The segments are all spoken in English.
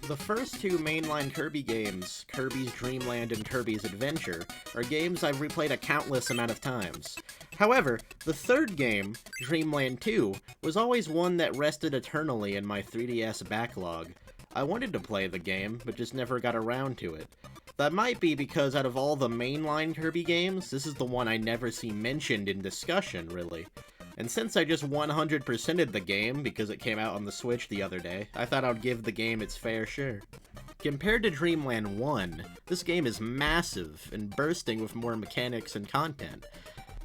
The first two mainline Kirby games, Kirby's Dreamland and Kirby's Adventure, are games I've replayed a countless amount of times. However, the third game, Dreamland 2, was always one that rested eternally in my 3DS backlog. I wanted to play the game, but just never got around to it. That might be because out of all the mainline Kirby games, this is the one I never see mentioned in discussion, really. And since I just 100%ed the game because it came out on the Switch the other day, I thought I'd give the game its fair share. Compared to Dreamland 1, this game is massive and bursting with more mechanics and content.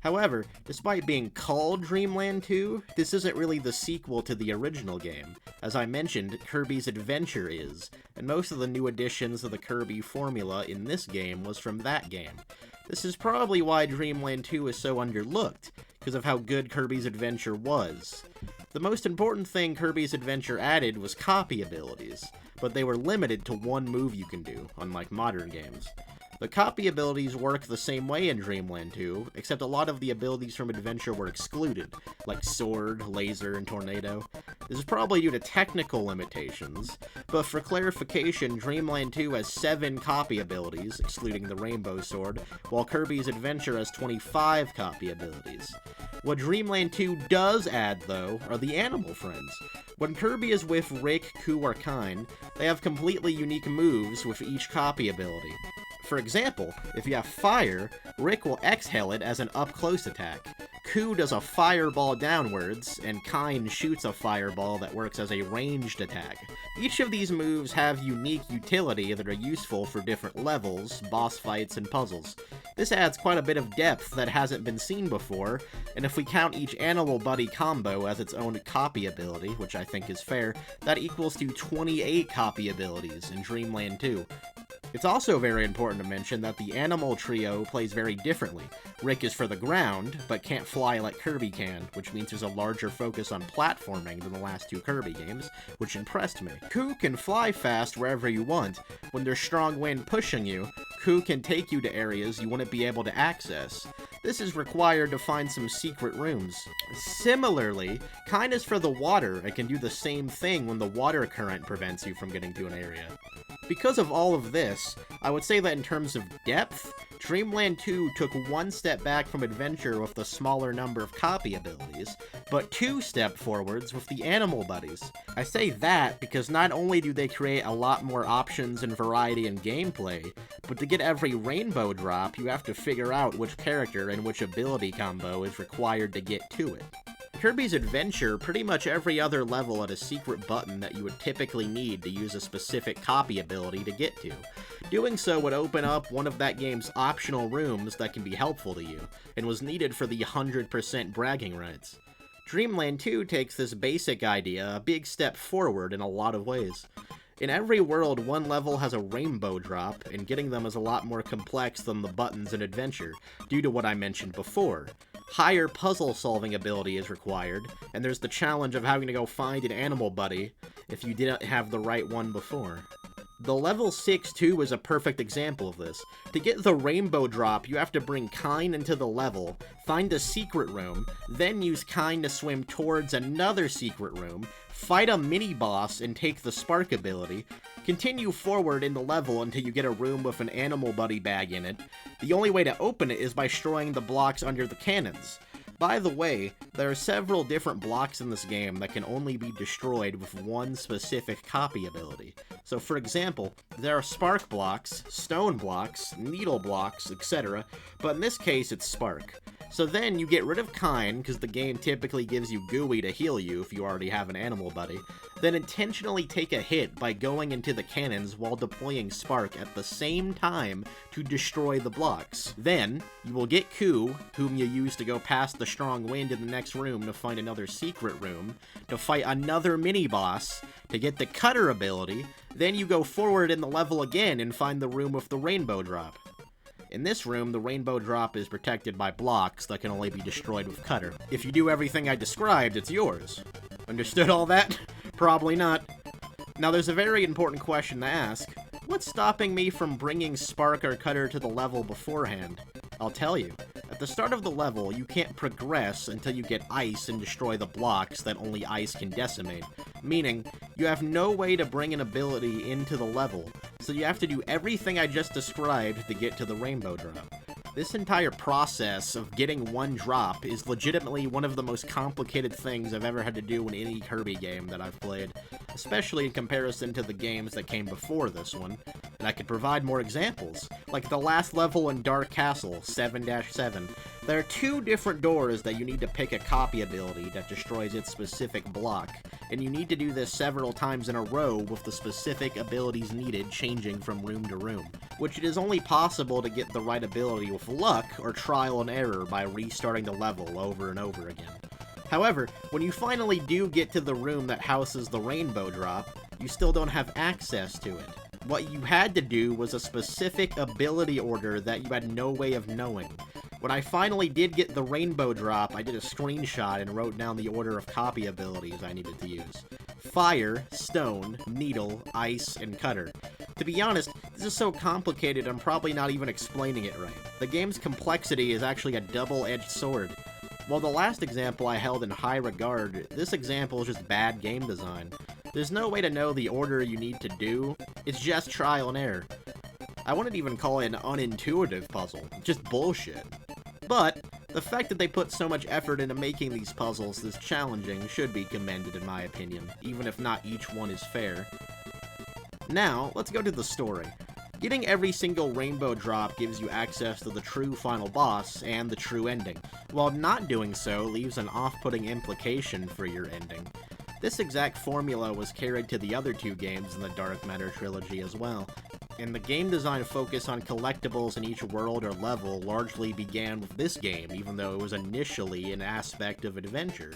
However, despite being called Dreamland 2, this isn't really the sequel to the original game. As I mentioned, Kirby's Adventure is, and most of the new additions of the Kirby formula in this game was from that game. This is probably why Dreamland 2 is so underlooked, because of how good Kirby's Adventure was. The most important thing Kirby's Adventure added was copy abilities, but they were limited to one move you can do, unlike modern games. The copy abilities work the same way in Dreamland 2, except a lot of the abilities from Adventure were excluded, like Sword, Laser, and Tornado. This is probably due to technical limitations, but for clarification, Dreamland 2 has 7 copy abilities, excluding the Rainbow Sword, while Kirby's Adventure has 25 copy abilities. What Dreamland 2 does add, though, are the animal friends. When Kirby is with Rick, Coo, or Kine, they have completely unique moves with each copy ability. For example, if you have Fire, Rick will exhale it as an up-close attack. Coo does a fireball downwards, and Kine shoots a fireball that works as a ranged attack. Each of these moves have unique utility that are useful for different levels, boss fights, and puzzles. This adds quite a bit of depth that hasn't been seen before, and if we count each Animal Buddy combo as its own copy ability, which I think is fair, that equals to 28 copy abilities in Dreamland 2. It's also very important to mention that the animal trio plays very differently. Rick is for the ground, but can't fly like Kirby can, which means there's a larger focus on platforming than the last two Kirby games, which impressed me. Coo can fly fast wherever you want. When there's strong wind pushing you, Coo can take you to areas you wouldn't be able to access. This is required to find some secret rooms. Similarly, Kine is for the water and can do the same thing when the water current prevents you from getting to an area. Because of all of this, I would say that in terms of depth, Dreamland 2 took one step back from Adventure with the smaller number of copy abilities, but 2 stepped forwards with the Animal Buddies. I say that because not only do they create a lot more options and variety in gameplay, but to get every rainbow drop, you have to figure out which character and which ability combo is required to get to it. Kirby's Adventure, pretty much every other level had a secret button that you would typically need to use a specific copy ability to get to. Doing so would open up one of that game's optional rooms that can be helpful to you, and was needed for the 100% bragging rights. Dreamland 2 takes this basic idea a big step forward in a lot of ways. In every world, one level has a rainbow drop, and getting them is a lot more complex than the buttons in Adventure, due to what I mentioned before. Higher puzzle-solving ability is required, and there's the challenge of having to go find an animal buddy if you didn't have the right one before. The level 6 too is a perfect example of this. To get the rainbow drop, you have to bring Kine into the level, find a secret room, then use Kine to swim towards another secret room, fight a mini-boss and take the spark ability, continue forward in the level until you get a room with an animal buddy bag in it. The only way to open it is by destroying the blocks under the cannons. By the way, there are several different blocks in this game that can only be destroyed with one specific copy ability. So for example, there are spark blocks, stone blocks, needle blocks, etc., but in this case it's spark. So then you get rid of Kine, because the game typically gives you Gooey to heal you if you already have an animal buddy, then intentionally take a hit by going into the cannons while deploying Spark at the same time to destroy the blocks. Then, you will get Coo, whom you use to go past the strong wind in the next room to find another secret room, to fight another mini-boss, to get the Cutter ability, then you go forward in the level again and find the room with the rainbow drop. In this room, the rainbow drop is protected by blocks that can only be destroyed with Cutter. If you do everything I described, it's yours. Understood all that? Probably not. Now there's a very important question to ask. What's stopping me from bringing Spark or Cutter to the level beforehand? I'll tell you. At the start of the level, you can't progress until you get ice and destroy the blocks that only ice can decimate. meaning you have no way to bring an ability into the level, so you have to do everything I just described to get to the rainbow drop. This entire process of getting one drop is legitimately one of the most complicated things I've ever had to do in any Kirby game that I've played, especially in comparison to the games that came before this one, and I could provide more examples, like the last level in Dark Castle, 7-7. There are 2 different doors that you need to pick a copy ability that destroys its specific block, and you need to do this several times in a row with the specific abilities needed changing from room to room, which it is only possible to get the right ability with luck or trial and error by restarting the level over and over again. However, when you finally do get to the room that houses the rainbow drop, you still don't have access to it. What you had to do was a specific ability order that you had no way of knowing. When I finally did get the rainbow drop, I did a screenshot and wrote down the order of copy abilities I needed to use. Fire, Stone, Needle, Ice, and Cutter. To be honest, this is so complicated I'm probably not even explaining it right. The game's complexity is actually a double-edged sword. While the last example I held in high regard, this example is just bad game design. There's no way to know the order you need to do, it's just trial and error. I wouldn't even call it an unintuitive puzzle, just bullshit. But, the fact that they put so much effort into making these puzzles this challenging should be commended in my opinion, even if not each one is fair. Now, let's go to the story. Getting every single rainbow drop gives you access to the true final boss and the true ending, while not doing so leaves an off-putting implication for your ending. This exact formula was carried to the other 2 games in the Dark Matter trilogy as well, and the game design focus on collectibles in each world or level largely began with this game, even though it was initially an aspect of adventure.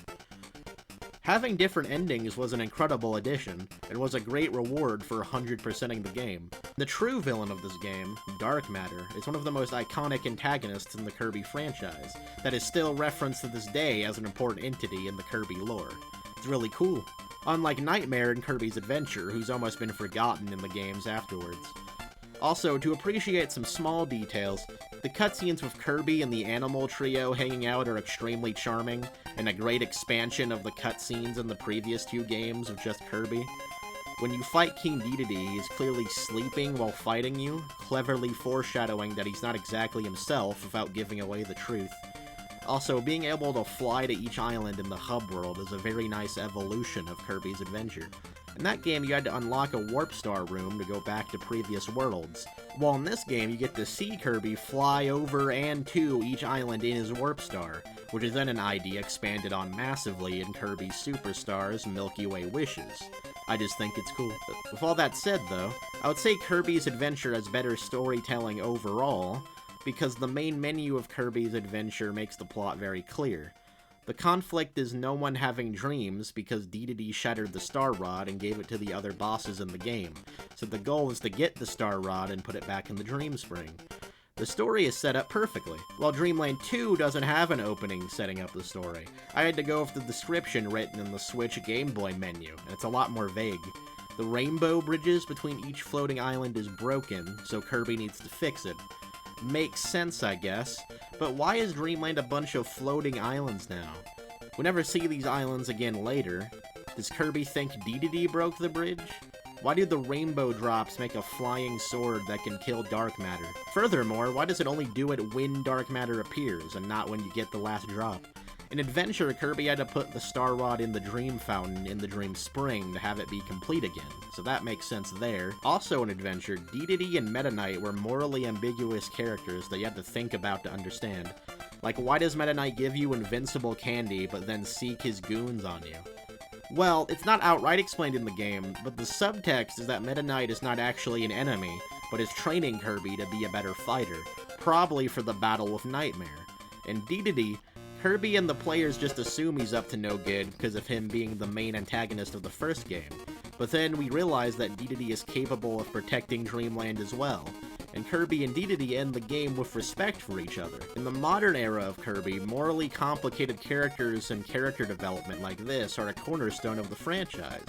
Having different endings was an incredible addition, and was a great reward for 100%ing the game. The true villain of this game, Dark Matter, is one of the most iconic antagonists in the Kirby franchise, that is still referenced to this day as an important entity in the Kirby lore. It's really cool. Unlike Nightmare in Kirby's Adventure, who's almost been forgotten in the games afterwards. Also, to appreciate some small details, the cutscenes with Kirby and the animal trio hanging out are extremely charming, and a great expansion of the cutscenes in the previous 2 games of just Kirby. When you fight King Dedede, he's clearly sleeping while fighting you, cleverly foreshadowing that he's not exactly himself without giving away the truth. Also, being able to fly to each island in the hub world is a very nice evolution of Kirby's Adventure. In that game, you had to unlock a Warp Star room to go back to previous worlds, while in this game, you get to see Kirby fly over and to each island in his Warp Star, which is then an idea expanded on massively in Kirby Superstar's Milky Way Wishes. I just think it's cool. With all that said, though, I would say Kirby's Adventure has better storytelling overall, because the main menu of Kirby's Adventure makes the plot very clear. The conflict is no one having dreams because Dedede shattered the Star Rod and gave it to the other bosses in the game, so the goal is to get the Star Rod and put it back in the Dream Spring. The story is set up perfectly. While Dreamland 2 doesn't have an opening setting up the story, I had to go with the description written in the Switch Game Boy menu, and it's a lot more vague. The rainbow bridges between each floating island is broken, so Kirby needs to fix it. Makes sense, I guess, but why is Dreamland a bunch of floating islands now? We never see these islands again later. Does Kirby think Dedede broke the bridge? Why do the rainbow drops make a flying sword that can kill dark matter? Furthermore, why does it only do it when dark matter appears, and not when you get the last drop? In Adventure, Kirby had to put the Star Rod in the Dream Fountain in the Dream Spring to have it be complete again, so that makes sense there. Also in Adventure, Dedede and Meta Knight were morally ambiguous characters that you had to think about to understand. Like, why does Meta Knight give you invincible candy, but then seek his goons on you? Well, it's not outright explained in the game, but the subtext is that Meta Knight is not actually an enemy, but is training Kirby to be a better fighter, probably for the battle with Nightmare. In Dedede, Kirby and the players just assume he's up to no good because of him being the main antagonist of the first game, but then we realize that Dedede is capable of protecting Dreamland as well, and Kirby and Dedede end the game with respect for each other. In the modern era of Kirby, morally complicated characters and character development like this are a cornerstone of the franchise,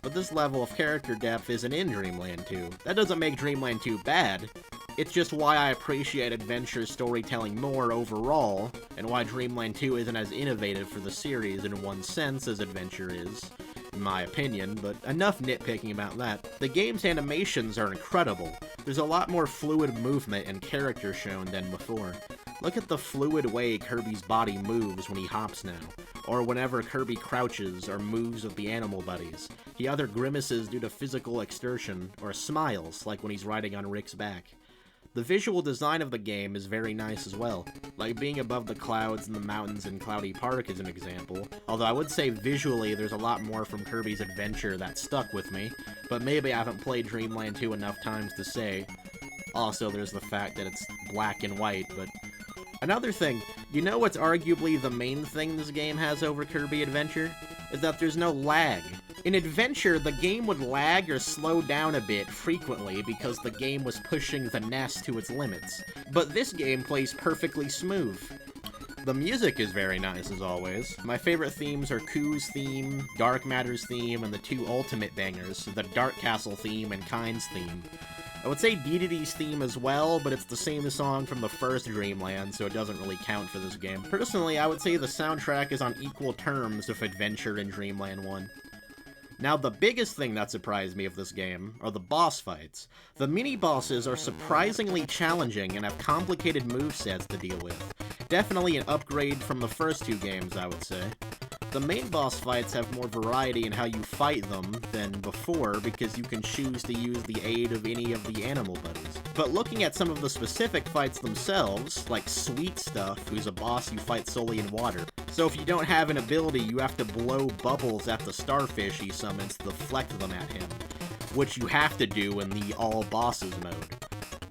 but this level of character depth isn't in Dreamland 2. That doesn't make Dreamland 2 bad. It's just why I appreciate Adventure storytelling more overall, and why Dreamland 2 isn't as innovative for the series in one sense as Adventure is. in my opinion, but enough nitpicking about that. The game's animations are incredible. There's a lot more fluid movement and character shown than before. Look at the fluid way Kirby's body moves when he hops now, or whenever Kirby crouches or moves with the animal buddies. He either grimaces due to physical exertion, or smiles, like when he's riding on Rick's back. The visual design of the game is very nice as well, like being above the clouds and the mountains in Cloudy Park is an example, although I would say visually there's a lot more from Kirby's Adventure that stuck with me, but maybe I haven't played Dreamland 2 enough times to say. Also, there's the fact that it's black and white, but... Another thing, you know what's arguably the main thing this game has over Kirby Adventure? Is that there's no lag. In Adventure, the game would lag or slow down a bit frequently because the game was pushing the NES to its limits. But this game plays perfectly smooth. The music is very nice as always. My favorite themes are Ku's theme, Dark Matter's theme, and the two ultimate bangers, the Dark Castle theme and Kind's theme. I would say Dedede's theme as well, but it's the same song from the first Dreamland, so it doesn't really count for this game. Personally, I would say the soundtrack is on equal terms with Adventure and Dreamland 1. Now, the biggest thing that surprised me of this game are the boss fights. The mini-bosses are surprisingly challenging and have complicated movesets to deal with. Definitely an upgrade from the first two games, I would say. The main boss fights have more variety in how you fight them than before because you can choose to use the aid of any of the animal buddies. But looking at some of the specific fights themselves, like Sweet Stuff, who's a boss you fight solely in water. So if you don't have an ability, you have to blow bubbles at the starfish he summons to deflect them at him, which you have to do in the all bosses mode.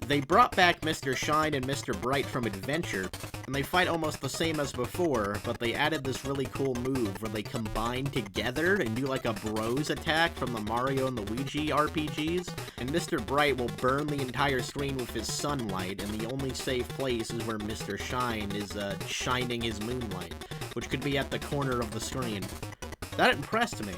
They brought back Mr. Shine and Mr. Bright from Adventure, and they fight almost the same as before, but they added this really cool move where they combine together and do like a bros attack from the Mario and Luigi RPGs, and Mr. Bright will burn the entire screen with his sunlight, and the only safe place is where Mr. Shine is shining his moonlight, which could be at the corner of the screen. That impressed me.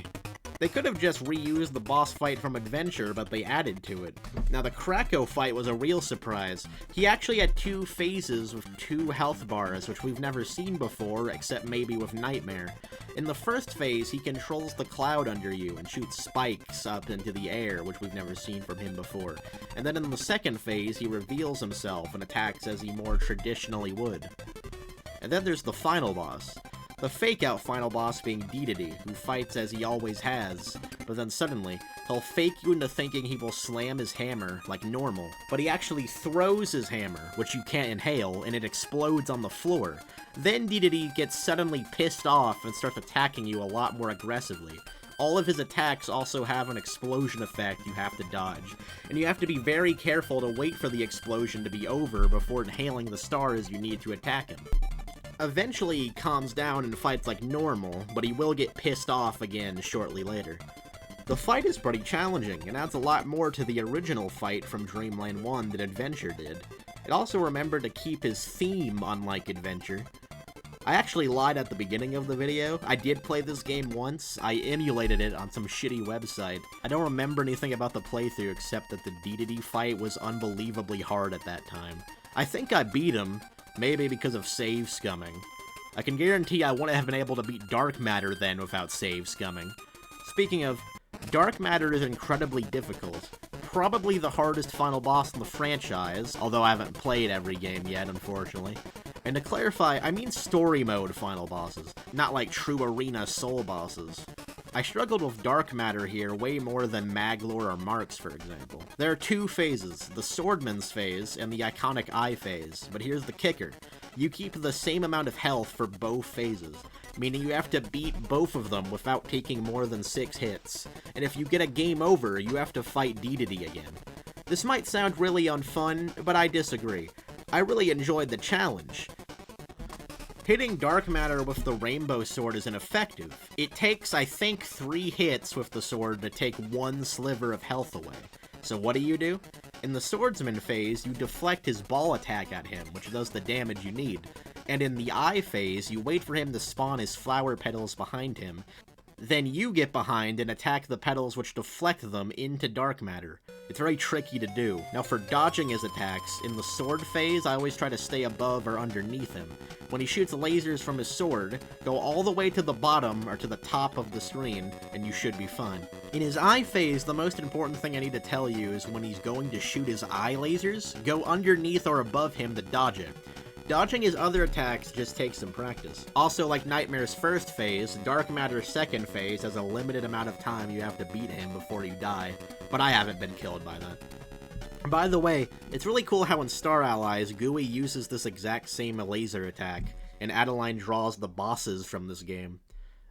They could have just reused the boss fight from Adventure, but they added to it. Now, the Kracko fight was a real surprise. He actually had two phases with 2 health bars, which we've never seen before, except maybe with Nightmare. In the first phase, he controls the cloud under you and shoots spikes up into the air, which we've never seen from him before. And then in the second phase, he reveals himself and attacks as he more traditionally would. And then there's the final boss. The fake-out final boss being Dedede, who fights as he always has, but then suddenly, he'll fake you into thinking he will slam his hammer like normal, but he actually throws his hammer, which you can't inhale, and it explodes on the floor. Then Dedede gets suddenly pissed off and starts attacking you a lot more aggressively. All of his attacks also have an explosion effect you have to dodge, and you have to be very careful to wait for the explosion to be over before inhaling the stars you need to attack him. Eventually, he calms down and fights like normal, but he will get pissed off again shortly later. The fight is pretty challenging, and adds a lot more to the original fight from Dreamland 1 than Adventure did. It also remembered to keep his theme unlike Adventure. I actually lied at the beginning of the video. I did play this game once. I emulated it on some shitty website. I don't remember anything about the playthrough except that the Dedede fight was unbelievably hard at that time. I think I beat him, maybe because of save scumming. I can guarantee I wouldn't have been able to beat Dark Matter then without save scumming. Speaking of, Dark Matter is incredibly difficult. Probably the hardest final boss in the franchise, although I haven't played every game yet, unfortunately. And to clarify, I mean story mode final bosses, not like true arena soul bosses. I struggled with Dark Matter here way more than Maglor or Marks, for example. There are 2 phases, the Swordman's phase and the Iconic Eye phase, but here's the kicker. You keep the same amount of health for both phases, meaning you have to beat both of them without taking more than 6 hits, and if you get a game over, you have to fight Dedede again. This might sound really unfun, but I disagree. I really enjoyed the challenge. Hitting Dark Matter with the Rainbow Sword is ineffective. It takes, I think, 3 hits with the sword to take 1 sliver of health away. So what do? In the Swordsman phase, you deflect his ball attack at him, which does the damage you need. And in the Eye phase, you wait for him to spawn his flower petals behind him. then you get behind and attack the petals which deflect them into dark matter. It's very tricky to do. Now for dodging his attacks, in the sword phase, I always try to stay above or underneath him. When he shoots lasers from his sword, go all the way to the bottom or to the top of the screen, and you should be fine. In his eye phase, the most important thing I need to tell you is when he's going to shoot his eye lasers, go underneath or above him to dodge it. Dodging his other attacks just takes some practice. Also, like Nightmare's first phase, Dark Matter's second phase has a limited amount of time you have to beat him before you die, but I haven't been killed by that. By the way, it's really cool how in Star Allies, GUI uses this exact same laser attack, and Adeline draws the bosses from this game.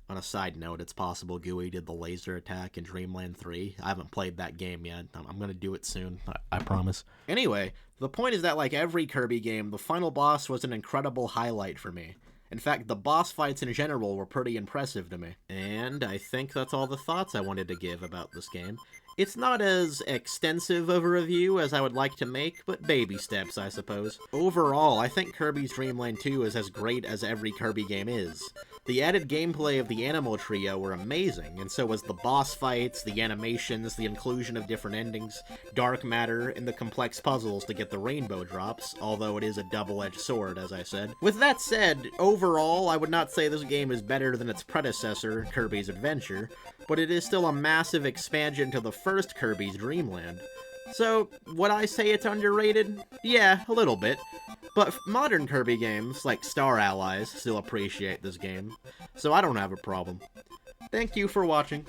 On a side note, it's possible GUI did the laser attack in Dreamland 3. I haven't played that game yet. I'm gonna do it soon, I promise. Anyway, the point is that like every Kirby game, the final boss was an incredible highlight for me. In fact, the boss fights in general were pretty impressive to me. And I think that's all the thoughts I wanted to give about this game. It's not as extensive of a review as I would like to make, but baby steps, I suppose. Overall, I think Kirby's Dream Land 2 is as great as every Kirby game is. The added gameplay of the Animal Trio were amazing, and so was the boss fights, the animations, the inclusion of different endings, dark matter, and the complex puzzles to get the rainbow drops, although it is a double-edged sword, as I said. With that said, overall, I would not say this game is better than its predecessor, Kirby's Adventure, but it is still a massive expansion to the first Kirby's Dreamland. So, would I say it's underrated? Yeah, a little bit. But modern Kirby games, like Star Allies, still appreciate this game, so I don't have a problem. Thank you for watching.